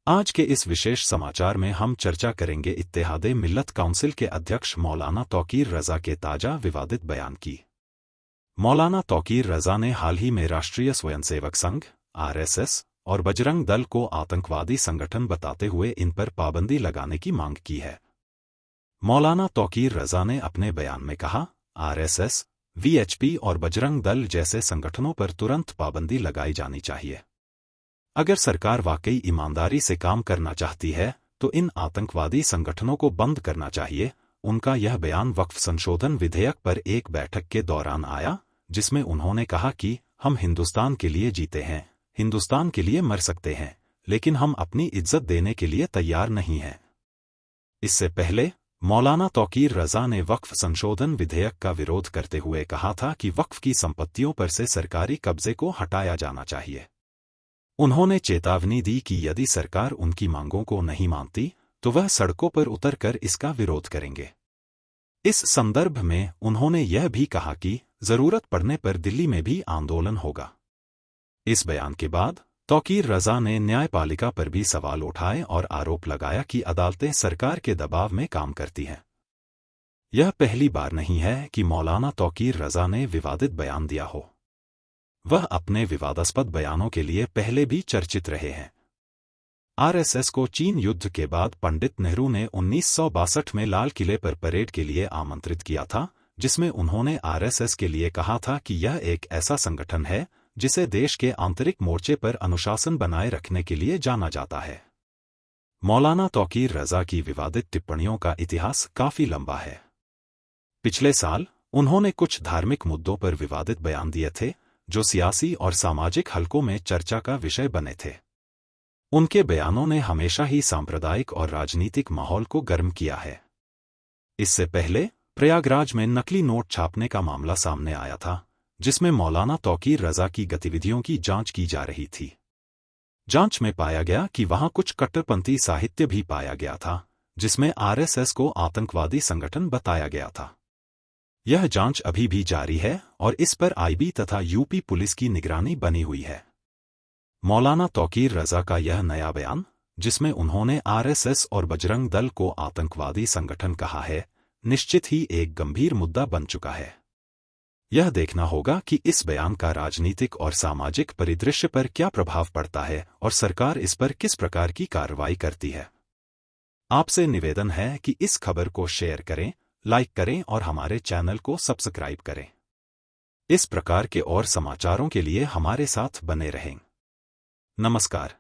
आज के इस विशेष समाचार में हम चर्चा करेंगे इत्तेहादे मिल्लत काउंसिल के अध्यक्ष मौलाना तौकीर रज़ा के ताजा विवादित बयान की। मौलाना तौकीर रज़ा ने हाल ही में राष्ट्रीय स्वयंसेवक संघ (आरएसएस) और बजरंग दल को आतंकवादी संगठन बताते हुए इन पर पाबंदी लगाने की मांग की है। मौलाना तौकीर रज़ा ने अपने बयान में कहा, आरएसएस, वीएचपी और बजरंग दल जैसे संगठनों पर तुरंत पाबंदी लगाई जानी चाहिए। अगर सरकार वाकई ईमानदारी से काम करना चाहती है तो इन आतंकवादी संगठनों को बंद करना चाहिए। उनका यह बयान वक्फ संशोधन विधेयक पर एक बैठक के दौरान आया, जिसमें उन्होंने कहा कि हम हिंदुस्तान के लिए जीते हैं, हिंदुस्तान के लिए मर सकते हैं, लेकिन हम अपनी इज्जत देने के लिए तैयार नहीं हैं। इससे पहले मौलाना तौकीर रज़ा ने वक्फ संशोधन विधेयक का विरोध करते हुए कहा था कि वक्फ की संपत्तियों पर से सरकारी कब्जे को हटाया जाना चाहिए। उन्होंने चेतावनी दी कि यदि सरकार उनकी मांगों को नहीं मानती तो वह सड़कों पर उतरकर इसका विरोध करेंगे। इस संदर्भ में उन्होंने यह भी कहा कि जरूरत पड़ने पर दिल्ली में भी आंदोलन होगा। इस बयान के बाद तौकीर रज़ा ने न्यायपालिका पर भी सवाल उठाए और आरोप लगाया कि अदालतें सरकार के दबाव में काम करती हैं। यह पहली बार नहीं है कि मौलाना तौकीर रज़ा ने विवादित बयान दिया हो। वह अपने विवादास्पद बयानों के लिए पहले भी चर्चित रहे हैं। आरएसएस को चीन युद्ध के बाद पंडित नेहरू ने 1962 में लाल किले पर परेड के लिए आमंत्रित किया था, जिसमें उन्होंने आरएसएस के लिए कहा था कि यह एक ऐसा संगठन है जिसे देश के आंतरिक मोर्चे पर अनुशासन बनाए रखने के लिए जाना जाता है। मौलाना तौकीर रज़ा की विवादित टिप्पणियों का इतिहास काफी लंबा है। पिछले साल उन्होंने कुछ धार्मिक मुद्दों पर विवादित बयान दिए थे, जो सियासी और सामाजिक हलकों में चर्चा का विषय बने थे। उनके बयानों ने हमेशा ही सांप्रदायिक और राजनीतिक माहौल को गर्म किया है। इससे पहले प्रयागराज में नकली नोट छापने का मामला सामने आया था, जिसमें मौलाना तौकीर रज़ा की गतिविधियों की जांच की जा रही थी। जांच में पाया गया कि वहां कुछ कट्टरपंथी साहित्य भी पाया गया था, जिसमें आरएसएस को आतंकवादी संगठन बताया गया था। यह जांच अभी भी जारी है और इस पर आईबी तथा यूपी पुलिस की निगरानी बनी हुई है। मौलाना तौकीर रज़ा का यह नया बयान, जिसमें उन्होंने आरएसएस और बजरंग दल को आतंकवादी संगठन कहा है, निश्चित ही एक गंभीर मुद्दा बन चुका है। यह देखना होगा कि इस बयान का राजनीतिक और सामाजिक परिदृश्य पर क्या प्रभाव पड़ता है और सरकार इस पर किस प्रकार की कार्रवाई करती है। आपसे निवेदन है कि इस खबर को शेयर करें, लाइक करें और हमारे चैनल को सब्सक्राइब करें। इस प्रकार के और समाचारों के लिए हमारे साथ बने रहें। नमस्कार।